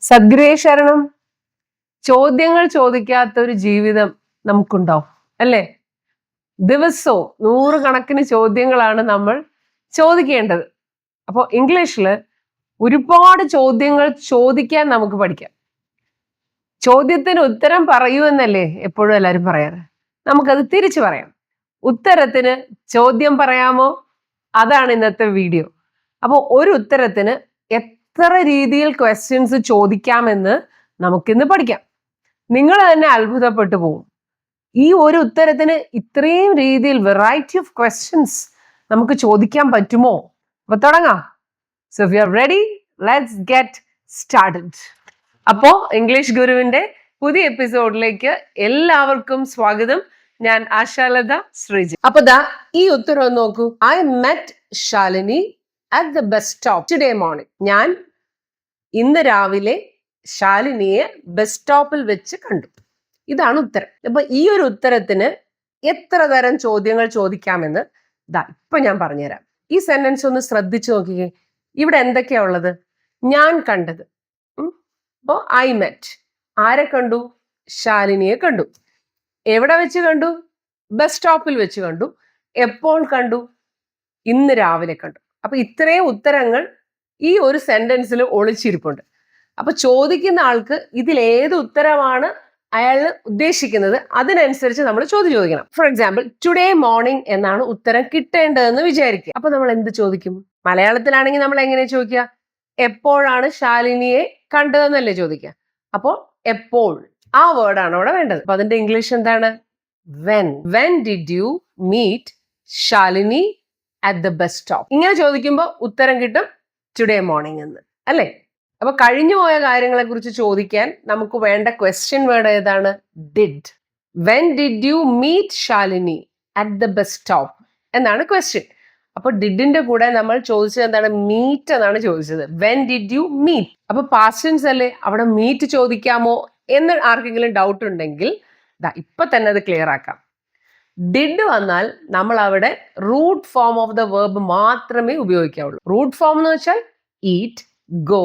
സദ്ഗ്രേ ശരണം. ചോദ്യങ്ങൾ ചോദിക്കാത്തൊരു ജീവിതം നമുക്കുണ്ടോ? അല്ലേ? ദിവസവും നൂറുകണക്കിന് ചോദ്യങ്ങളാണ് നമ്മൾ ചോദിക്കേണ്ടത്. അപ്പോൾ ഇംഗ്ലീഷിൽ ഒരുപാട് ചോദ്യങ്ങൾ ചോദിക്കാൻ നമുക്ക് പഠിക്കാം. ചോദ്യത്തിന് ഉത്തരം പറയൂ എന്നല്ലേ എപ്പോഴും എല്ലാവരും പറയാറ്. നമുക്കത് തിരിച്ചു പറയാം. ഉത്തരത്തിന് ചോദ്യം പറയാമോ? അതാണ് ഇന്നത്തെ വീഡിയോ. അപ്പോൾ ഒരു ഉത്തരത്തിന് എത്ര രീതിയിൽ ക്വസ്റ്റ്യൻസ് ചോദിക്കാമെന്ന് നമുക്കിന്ന് പഠിക്കാം. നിങ്ങൾ തന്നെ അത്ഭുതപ്പെട്ടു പോകും. ഈ ഒരു ഉത്തരത്തിന് ഇത്രയും രീതിയിൽ വെറൈറ്റി ഓഫ് ക്വസ്റ്റ്യൻസ് നമുക്ക് ചോദിക്കാൻ പറ്റുമോ? അപ്പൊ തുടങ്ങാം. So we are ready, let's get started. അപ്പോ ഇംഗ്ലീഷ് ഗുരുവിന്റെ പുതിയ എപ്പിസോഡിലേക്ക് എല്ലാവർക്കും സ്വാഗതം. ഞാൻ ആശാലത ശ്രീജി. അപ്പൊ ദാ ഈ ഉത്തരം നോക്കൂ. I met Shalini at the bus stop today morning. ഞാൻ ഇന്ന് രാവിലെ ശാലിനിയെ ബസ് സ്റ്റോപ്പിൽ വെച്ച് കണ്ടു. ഇതാണ് ഉത്തരം. അപ്പൊ ഈ ഒരു ഉത്തരത്തിന് എത്ര തരം ചോദ്യങ്ങൾ ചോദിക്കാമെന്ന് ദാ ഇപ്പൊ ഞാൻ പറഞ്ഞുതരാം. ഈ സെന്റൻസ് ഒന്ന് ശ്രദ്ധിച്ചു നോക്കിക്കേ. ഇവിടെ എന്തൊക്കെയാ ഉള്ളത്? ഞാൻ കണ്ടത്. അപ്പോ ഐ മെറ്റ്. ആരെ കണ്ടു? ശാലിനിയെ കണ്ടു. എവിടെ വെച്ച് കണ്ടു? ബസ് സ്റ്റോപ്പിൽ വെച്ച് കണ്ടു. എപ്പോൾ കണ്ടു? ഇന്ന് രാവിലെ കണ്ടു. അപ്പൊ ഇത്രയും ഉത്തരങ്ങൾ ഈ ഒരു സെന്റൻസിൽ ഒളിച്ചിരിപ്പുണ്ട്. അപ്പൊ ചോദിക്കുന്ന ആൾക്ക് ഇതിൽ ഏത് ഉത്തരമാണ് അയാൾ ഉദ്ദേശിക്കുന്നത് അതിനനുസരിച്ച് നമ്മൾ ചോദ്യം ചോദിക്കണം. ഫോർ എക്സാമ്പിൾ, ടുഡേ മോർണിംഗ് എന്നാണ് ഉത്തരം കിട്ടേണ്ടതെന്ന് വിചാരിക്കുക. അപ്പൊ നമ്മൾ എന്ത് ചോദിക്കും? മലയാളത്തിലാണെങ്കിൽ നമ്മൾ എങ്ങനെ ചോദിക്കുക? എപ്പോഴാണ് ശാലിനിയെ കണ്ടതെന്നല്ലേ ചോദിക്കുക. അപ്പോൾ എപ്പോൾ, ആ വേർഡാണ് അവിടെ വേണ്ടത്. അപ്പൊ അതിന്റെ ഇംഗ്ലീഷ് എന്താണ്? When. When did you meet Shalini at the bus stop. ഇങ്ങനെ ചോദിക്കുമ്പോൾ ഉത്തരം കിട്ടും ടുഡേ മോർണിംഗ് എന്ന്, അല്ലേ? അപ്പൊ കഴിഞ്ഞു പോയ കാര്യങ്ങളെ കുറിച്ച് ചോദിക്കാൻ നമുക്ക് വേണ്ട ക്വസ്റ്റ്യൻ വേർഡ് ഏതാണ്? Did. When did you meet Shalini at the bus stop എന്നാണ് ക്വസ്റ്റ്യൻ. അപ്പൊ ഡിഡിന്റെ കൂടെ നമ്മൾ ചോദിച്ചത് എന്താണ്? മീറ്റ് എന്നാണ് ചോദിച്ചത്. When did you meet. അപ്പൊ പാസ്റ്റ് ടെൻസ് അല്ലേ, അവിടെ മീറ്റ് ചോദിക്കാമോ എന്ന് ആർക്കെങ്കിലും ഡൗട്ട് ഉണ്ടെങ്കിൽ ഇപ്പൊ തന്നെ അത് ക്ലിയർ ആക്കാം. ഡിഡ് വന്നാൽ നമ്മൾ അവിടെ root form of the verb മാത്രമേ ഉപയോഗിക്കാവുള്ളൂ. റൂട്ട് ഫോം എന്ന് വെച്ചാൽ eat, go,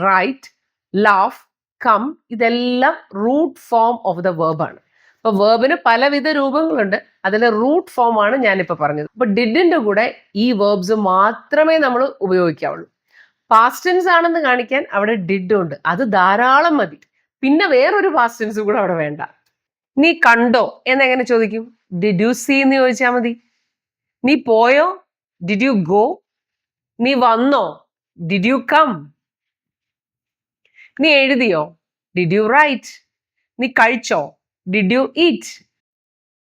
write, laugh, come. ഇതെല്ലാം root form of the verb ആണ്. അപ്പൊ വേർബിന് പലവിധ രൂപങ്ങളുണ്ട്. അതിലെ റൂട്ട് ഫോം ആണ് ഞാനിപ്പോ പറഞ്ഞത്. അപ്പൊ ഡിഡിന്റെ കൂടെ ഈ വേർബ്സ് മാത്രമേ നമ്മൾ ഉപയോഗിക്കാവുള്ളൂ. പാസ്റ്റ് ടെൻസ് ആണെന്ന് കാണിക്കാൻ അവിടെ ഡിഡ് ഉണ്ട്, അത് ധാരാളം മതി. പിന്നെ വേറൊരു പാസ്റ്റ് ടെൻസ് കൂടെ അവിടെ വേണ്ട. നീ കണ്ടോ എന്നെങ്ങനെ ചോദിക്കും? ഡിഡ് യു സീ എന്ന് ചോദിച്ചാൽ മതി. നീ പോയോ? Did you go? നീ വന്നോ? Did you come? നീ എഴുതിയോ? Did you write? നീ കഴിച്ചോ? Did you eat?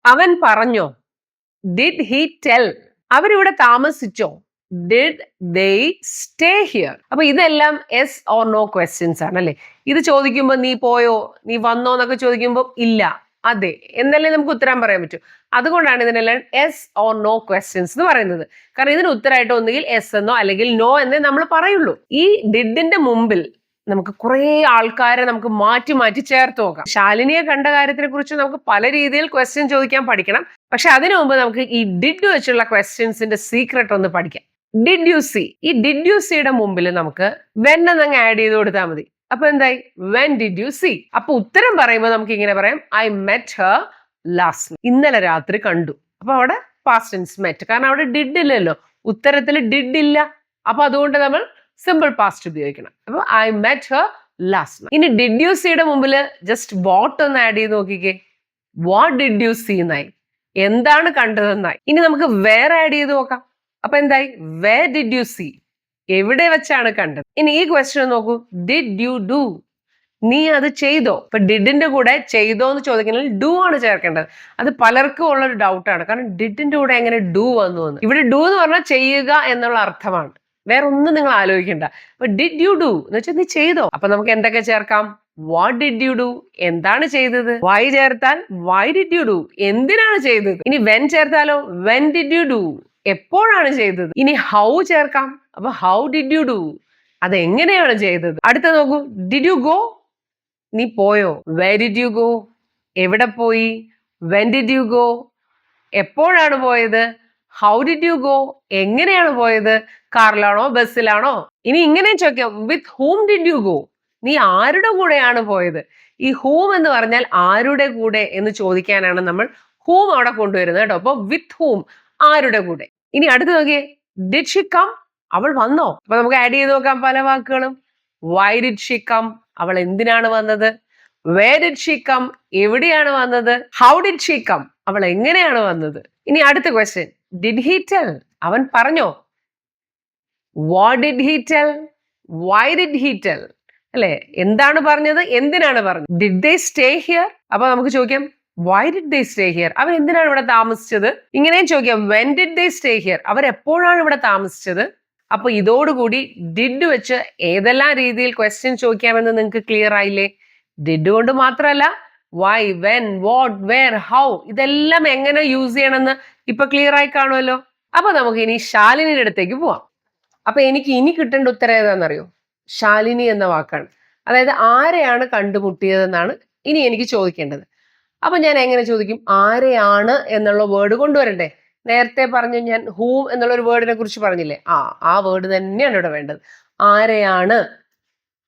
അവൻ പറഞ്ഞോ? Did he tell? അവരിവിടെ താമസിച്ചോ? Did they stay here? അപ്പൊ ഇതെല്ലാം യെസ് ഓർ നോ ക്വസ്റ്റ്യൻസ് ആണ്, അല്ലെ? ഇത് ചോദിക്കുമ്പോൾ നീ പോയോ, നീ വന്നോ എന്നൊക്കെ ചോദിക്കുമ്പോൾ ഇല്ല, അതെ എന്നല്ലേ നമുക്ക് ഉത്തരം പറയാൻ പറ്റൂ. അതുകൊണ്ടാണ് ഇതിനെല്ലാം യെസ് ഓർ നോ ക്വസ്റ്റ്യൻസ് എന്ന് പറയുന്നത്. കാരണം ഇതിന് ഉത്തരമായിട്ട് ഒന്നുകിൽ യെസ് എന്നോ അല്ലെങ്കിൽ നോ എന്നേ നമ്മൾ പറയുള്ളൂ. ഈ ഡിഡിന്റെ മുമ്പിൽ നമുക്ക് കുറെ ആൾക്കാരെ നമുക്ക് മാറ്റി മാറ്റി ചേർത്ത് നോക്കാം. ശാലിനിയെ കണ്ട കാര്യത്തിനെ കുറിച്ച് നമുക്ക് പല രീതിയിൽ ക്വസ്റ്റ്യൻ ചോദിക്കാൻ പഠിക്കണം. പക്ഷെ അതിനു മുമ്പ് നമുക്ക് ഈ ഡിഡ് വെച്ചുള്ള ക്വസ്റ്റ്യൻസിന്റെ സീക്രട്ട് ഒന്ന് പഠിക്കാം. Did you see. ഈ ഡിഡ് യു സിയുടെ മുമ്പിൽ നമുക്ക് വെൻ എന്നങ്ങ് ആഡ് ചെയ്ത് കൊടുത്താൽ മതി. അപ്പൊ എന്തായി? When did you see. അപ്പൊ ഉത്തരം പറയുമ്പോൾ നമുക്ക് ഇങ്ങനെ പറയാം, ഐ മെറ്റ് ഹർ ലാസ്റ്റ്. ഇന്നലെ രാത്രി കണ്ടു. അപ്പൊ അവിടെ പാസ്റ്റ് ടെൻസ് മെറ്റ്, കാരണം അവിടെ ഡിഡ് ഇല്ലല്ലോ, ഉത്തരത്തിൽ ഡിഡ് ഇല്ല. അപ്പൊ അതുകൊണ്ട് നമ്മൾ സിമ്പിൾ പാസ്റ്റ് ഉപയോഗിക്കണം. അപ്പൊ ഐ മെറ്റ് ഹർ ലാസ്റ്റ്. ഇനി ഡിഡ് യു സിയുടെ മുമ്പിൽ ജസ്റ്റ് വാട്ട് ഒന്ന് ആഡ് ചെയ്ത് നോക്കിക്കേ. വാട്ട് ഡിഡ് യു സീ എന്നായി, എന്താണ് കണ്ടതെന്നായി. ഇനി നമുക്ക് വേറെ ആഡ് ചെയ്ത് നോക്കാം. അപ്പൊ എന്തായി? വേർ ഡിഡ് യു സീ, എവിടെ വെച്ചാണ് കണ്ടത്. ഇനി ഈ ക്വസ്റ്റ്യൻ നോക്കൂ, ഡിഡ് യു ഡു, നീ അത് ചെയ്തോ. ഇപ്പൊ ഡിഡിന്റെ കൂടെ ചെയ്തോ എന്ന് ചോദിക്കണമെങ്കിൽ ഡു ആണ് ചേർക്കേണ്ടത്. അത് പലർക്കും ഉള്ളൊരു ഡൗട്ടാണ്, കാരണം ഡിഡിന്റെ കൂടെ എങ്ങനെ ഡു വന്നു എന്ന്. ഇവിടെ ഡു എന്ന് പറഞ്ഞാൽ ചെയ്യുക എന്നുള്ള അർത്ഥമാണ്, വേറെ ഒന്നും നിങ്ങൾ ആലോചിക്കണ്ട. അപ്പൊ ഡിഡ് യു ഡു എന്ന് വെച്ചാൽ നീ ചെയ്തോ. അപ്പൊ നമുക്ക് എന്തൊക്കെ ചേർക്കാം? വാട്ട് ഡിഡ് യു ഡു, എന്താണ് ചെയ്തത്. വൈ ചേർത്താൽ വൈ ഡിഡ് യു ഡു, എന്തിനാണ് ചെയ്തത്. ഇനി വെൻ ചേർത്താലോ വെൻ ഡിഡ് യു ഡു, എപ്പോഴാണ് ചെയ്തത്. ഇനി ഹൗ ചേർക്കാം. അപ്പൊ ഹൗ ഡിഡ് യു ഡു, അതെങ്ങനെയാണ് ചെയ്തത്. അടുത്ത നോക്കൂ, ഡിഡ് യു ഗോ, നീ പോയോ. വേർ ഡിഡ് യു ഗോ, എവിടെ പോയി. വെൻ ഡിഡ് യു ഗോ, എപ്പോഴാണ് പോയത്. ഹൗ ഡിഡ് യു ഗോ, എങ്ങനെയാണ് പോയത്. കാറിലാണോ ബസ്സിലാണോ. ഇനി ഇങ്ങനെ ചോദിക്കാം, വിത്ത് ഹൂം ഡിഡ് യു ഗോ, നീ ആരുടെ കൂടെയാണ് പോയത്? ഈ whom എന്ന് പറഞ്ഞാൽ ആരുടെ കൂടെ എന്ന് ചോദിക്കാനാണ് നമ്മൾ whom അവിടെ കൊണ്ടുവരുന്നത് കേട്ടോ. അപ്പൊ with whom, ആരുടെ കൂടെ. ഇനി അടുത്ത് നോക്കിയേ, did she come? അവൾ വന്നോ? അപ്പൊ നമുക്ക് ആഡ് ചെയ്ത് നോക്കാം പല വാക്കുകളും. why did she come? അവൾ എന്തിനാണ് വന്നത്? where did she come? എവിടെയാണ് വന്നത്? how did she come? അവൾ എങ്ങനെയാണ് വന്നത്? ഇനി അടുത്ത ക്വസ്റ്റ്യൻ, did he tell? അവൻ പറഞ്ഞോ? what did he tell? why did he tell? അല്ലെ, എന്താണ് പറഞ്ഞത്, എന്തിനാണ് പറഞ്ഞത്? did they stay here? അപ്പൊ നമുക്ക് ചോദിക്കാം, why did they stay here? അവർ എന്തിനാണ് ഇവിടെ താമസിച്ചത്? ഇങ്ങനെയും ചോദിക്കാം, when did they stay here? അവർ എപ്പോഴാണ് ഇവിടെ താമസിച്ചത്? അപ്പൊ ഇതോടുകൂടി ഡിഡ് വെച്ച് ഏതെല്ലാം രീതിയിൽ ക്വസ്റ്റ്യൻ ചോദിക്കാമെന്ന് നിങ്ങൾക്ക് ക്ലിയർ ആയില്ലേ? ഡിഡ് കൊണ്ട് മാത്രമല്ല, why, when, what, where, how, ഇതെല്ലാം എങ്ങനെ യൂസ് ചെയ്യണമെന്ന് ഇപ്പൊ ക്ലിയർ ആയി കാണുമല്ലോ. അപ്പൊ നമുക്ക് ഇനി ശാലിനിയുടെ അടുത്തേക്ക് പോവാം. അപ്പൊ എനിക്ക് ഇനി കിട്ടേണ്ട ഉത്തരം ഏതാണെന്നറിയോ? ശാലിനി എന്ന വാക്കാണ്. അതായത് ആരെയാണ് കണ്ടുമുട്ടിയതെന്നാണ് ഇനി എനിക്ക് ചോദിക്കേണ്ടത്. അപ്പൊ ഞാൻ എങ്ങനെ ചോദിക്കും? ആരെയാണ് എന്നുള്ള വേർഡ് കൊണ്ടുവരണ്ടേ? നേരത്തെ പറഞ്ഞു ഞാൻ whom എന്നുള്ള ഒരു വേർഡിനെ കുറിച്ച് പറഞ്ഞില്ലേ? ആ വേർഡ് തന്നെയാണ് ഇവിടെ വേണ്ടത്. ആരെയാണ്.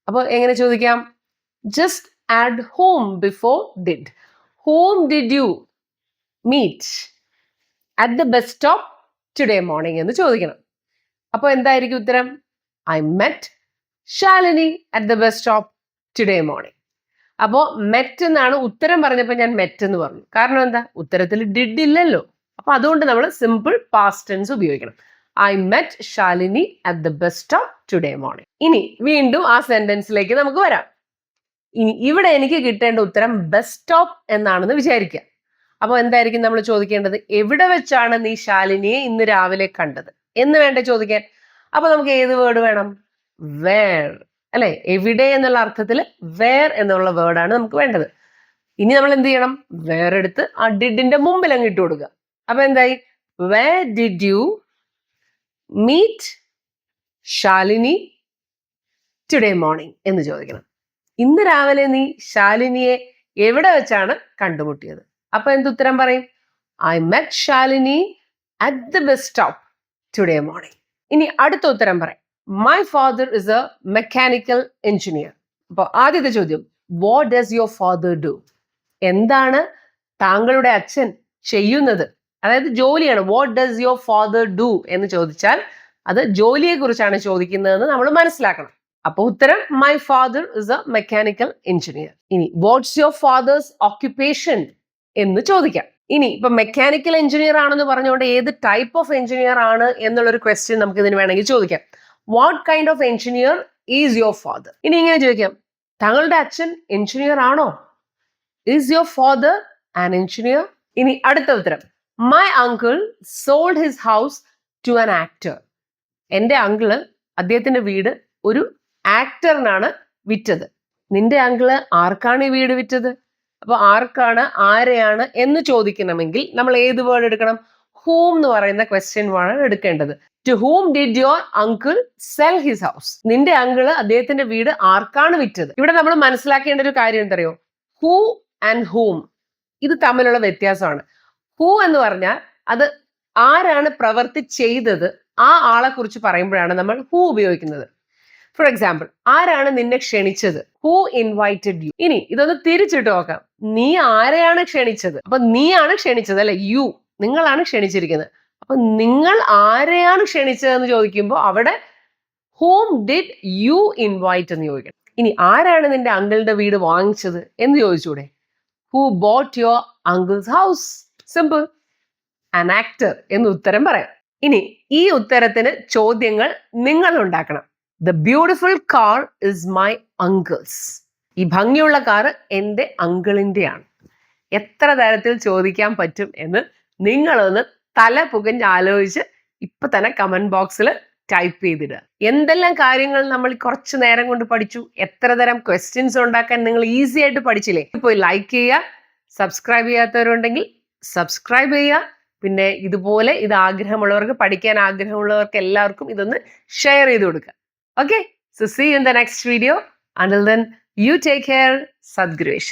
അപ്പൊ എങ്ങനെ ചോദിക്കാം? Just add whom before did. whom did you meet at the bus stop today morning എന്ന് ചോദിക്കണം. അപ്പൊ എന്തായിരിക്കും ഉത്തരം? I met Shalini at the bus stop today morning. അപ്പോ മെറ്റ് എന്നാണ് ഉത്തരം പറഞ്ഞപ്പോൾ ഞാൻ മെറ്റ് എന്ന് പറഞ്ഞു. കാരണം എന്താ? ഉത്തരത്തിൽ ഡിഡ് ഇല്ലല്ലോ. അപ്പൊ അതുകൊണ്ട് നമ്മൾ സിമ്പിൾ പാസ്റ്റ് ടെൻസ് ഉപയോഗിക്കണം. I met Shalini at the bus stop today morning. ഇനി വീണ്ടും ആ സെന്റൻസിലേക്ക് നമുക്ക് വരാം. ഇനി ഇവിടെ എനിക്ക് കിട്ടേണ്ട ഉത്തരം ബസ് സ്റ്റോപ്പ് എന്നാണെന്ന് വിചാരിക്കുക. അപ്പൊ എന്തായിരിക്കും നമ്മൾ ചോദിക്കേണ്ടത്? എവിടെ വെച്ചാണ് നീ ശാലിനിയെ ഇന്ന് രാവിലെ കണ്ടത് എന്ന് വേണ്ട ചോദിക്കാൻ. അപ്പൊ നമുക്ക് ഏത് വേർഡ് വേണം? വേർ, അല്ലെ? എവിടെ എന്നുള്ള അർത്ഥത്തിൽ വേർ എന്നുള്ള വേർഡാണ് നമുക്ക് വേണ്ടത്. ഇനി നമ്മൾ എന്ത് ചെയ്യണം? വേർ എടുത്ത് ആ ഡിഡിന്റെ മുമ്പിൽ അങ്ങ് ഇട്ട് കൊടുക്കുക. അപ്പൊ എന്തായി? Where did you meet Shalini today morning എന്ന് ചോദിക്കണം. ഇന്ന് രാവിലെ നീ ശാലിനിയെ എവിടെ വെച്ചാണ് കണ്ടുമുട്ടിയത്? അപ്പൊ എന്തുത്തരം പറയും? I met Shalini at the bus stop today morning. ഇനി അടുത്ത ഉത്തരം പറയാം. My father is a mechanical engineer. അപ്പൊ ആദ്യത്തെ ചോദ്യം, what does your father do? എന്താണ് താങ്കളുടെ അച്ഛൻ ചെയ്യുന്നത്? അതായത് ജോലിയാണ്. what does your father do എന്ന് ചോദിച്ചാൽ അത് ജോലിയെ കുറിച്ചാണ് ചോദിക്കുന്നതെന്ന് നമ്മൾ മനസ്സിലാക്കണം. അപ്പൊ ഉത്തരം my father is a mechanical engineer. ഇനി what's your father's occupation എന്ന് ചോദിക്കാം. ഇനി ഇപ്പൊ മെക്കാനിക്കൽ എഞ്ചിനീയർ ആണെന്ന് പറഞ്ഞുകൊണ്ട് ഏത് ടൈപ്പ് ഓഫ് എഞ്ചിനീയർ ആണ് എന്നുള്ളൊരു ക്വസ്റ്റ്യൻ നമുക്ക് ഇതിന് വേണമെങ്കിൽ ചോദിക്കാം. What kind of engineer is your father? ഇനി ഇങ്ങനെ ചോദിക്കാം, താങ്കളുടെ അച്ഛൻ എഞ്ചിനീയർ ആണോ? Is your father an engineer? ഇനി അടുത്ത ഉത്തരം, my uncle sold his house to an actor. എൻ്റെ അങ്കിള് അദ്ദേഹത്തിന്റെ വീട് ഒരു ആക്ടറിനാണ് വിറ്റത്. നിന്റെ അങ്കിള് ആർക്കാണ് ഈ വീട് വിറ്റത്? അപ്പൊ ആർക്കാണ്, ആരെയാണ് എന്ന് ചോദിക്കണമെങ്കിൽ നമ്മൾ ഏത് വേർഡ് എടുക്കണം? whom എന്ന് പറയുന്ന ക്വസ്റ്റ്യൻ ആണ് എടുക്കേണ്ടത്. To whom did your uncle sell his house? നിന്റെ അങ്കിള് അദ്ദേഹത്തിന്റെ വീട് ആർക്കാണ് വിറ്റത്? ഇവിടെ നമ്മൾ മനസ്സിലാക്കേണ്ട ഒരു കാര്യം എന്തറിയോ? who and whom ഇത് തമ്മിലുള്ള വ്യത്യാസമാണ്. who എന്ന് പറഞ്ഞാൽ അത് ആരാണ് പ്രവൃത്തി ചെയ്തത്, ആ ആളെ കുറിച്ച് പറയുമ്പോഴാണ് നമ്മൾ who ഉപയോഗിക്കുന്നത്. ഫോർ എക്സാമ്പിൾ, ആരാണ് നിന്നെ ക്ഷണിച്ചത്? Who invited you. ഇനി ഇതൊന്ന് തിരിച്ചിട്ട് നോക്കാം. നീ ആരെയാണ് ക്ഷണിച്ചത്? അപ്പൊ നീയാണ് ക്ഷണിച്ചത്, അല്ലെ? യു, നിങ്ങളാണ് ക്ഷണിച്ചിരിക്കുന്നത്. അപ്പൊ നിങ്ങൾ ആരെയാണ് ക്ഷണിച്ചതെന്ന് ചോദിക്കുമ്പോൾ അവിടെ whom did you invite എന്ന് ചോദിക്കണം. ഇനി ആരാണ് നിന്റെ അങ്കിളുടെ വീട് വാങ്ങിച്ചത് എന്ന് ചോദിച്ചൂടെ? who bought your uncle's house? Simple, an actor എന്ന് ഉത്തരം പറയാം. ഇനി ഈ ഉത്തരത്തിന് ചോദ്യങ്ങൾ നിങ്ങൾ ഉണ്ടാക്കണം. The beautiful car is my uncle's. ഈ ഭംഗിയുള്ള കാർ എൻ്റെ അങ്കിളിൻ്റെയാണ്. എത്ര തരത്തിൽ ചോദിക്കാൻ പറ്റും എന്ന് നിങ്ങളൊന്ന് തല പുകഞ്ഞ് ആലോചിച്ച് ഇപ്പൊ തന്നെ കമന്റ് ബോക്സിൽ ടൈപ്പ് ചെയ്തിടുക. എന്തെല്ലാം കാര്യങ്ങൾ നമ്മൾ കുറച്ച് നേരം കൊണ്ട് പഠിച്ചു, എത്ര തരം ക്വസ്റ്റ്യൻസ് ഉണ്ടാക്കാൻ നിങ്ങൾ ഈസി ആയിട്ട് പഠിച്ചില്ലേ? പോയി ലൈക്ക് ചെയ്യുക, സബ്സ്ക്രൈബ് ചെയ്യാത്തവരുണ്ടെങ്കിൽ സബ്സ്ക്രൈബ് ചെയ്യുക. പിന്നെ ഇതുപോലെ ഇത് ആഗ്രഹമുള്ളവർക്ക്, പഠിക്കാൻ ആഗ്രഹമുള്ളവർക്ക് എല്ലാവർക്കും ഇതൊന്ന് ഷെയർ ചെയ്ത് കൊടുക്കുക. Okay, so see you in the next video. Until then, you take care. Sadguruveshan.